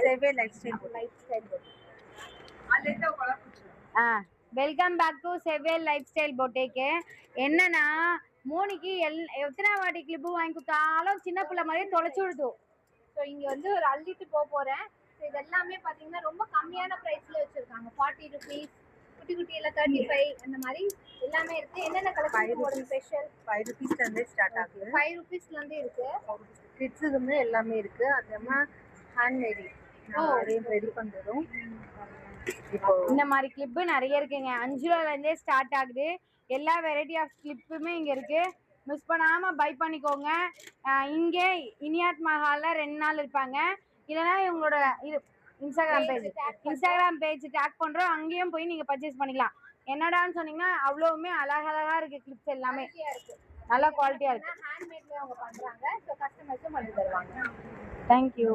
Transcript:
சேவே lifestyle welcome back to Sevvel lifestyle பொட்டேக்கு. என்னன்னா மோனிக்கு எத்தனை வாட்டி கிளிப்பு வாங்கி கொடுத்தாலும் சின்ன பிள்ளை மாதிரியே தொலைச்சு விடுது. ஸோ இங்கே வந்து ஒரு அள்ளிட்டு போகிறேன். ஸோ இது எல்லாமே பார்த்தீங்கன்னா ரொம்ப கம்மியான ப்ரைஸில் வச்சுருக்காங்க. 40 rupees, குட்டி குட்டியில் 35, அந்த மாதிரி எல்லாமே இருக்குது. என்னென்ன கலெக்ஷன் ஸ்பெஷல் 5 rupeesலேருந்தே ஸ்டார்ட் ஆகுது. 5 rupeesலேருந்தே இருக்குது. கிட்ஸுக்குமே எல்லாமே இருக்குது. அதுமா ஹேண்ட்மேடு ரெடி பண்ணுறதும் இப்போ இந்த மாதிரி கிளிப்பு நிறைய இருக்குங்க. 5 ரூபாலேருந்தே ஸ்டார்ட் ஆகுது. எல்லா வெரைட்டி ஆஃப் கிளிப்புமே இங்கே இருக்குது. மிஸ் பண்ணாமல் பை பண்ணிக்கோங்க. இங்கே இனியாட் மஹாலில் 2 நாள் இருப்பாங்க. இல்லைனா இவங்களோட இது இன்ஸ்டாகிராம் பேஜ் டேக் பண்ணுறோம், அங்கேயும் போய் நீங்கள் பர்ச்சேஸ் பண்ணிக்கலாம். என்னடான்னு சொன்னீங்கன்னா அவ்வளோவுமே அழகழகாக இருக்குது. கிளிப்ஸ் எல்லாமே நல்லா குவாலிட்டியாக இருக்குது. ஹேண்ட்மேட்லேயே அவங்க பண்ணுறாங்க. ஸோ கஸ்டமர்ஸும் பண்ணி தருவாங்க. தேங்க்யூ.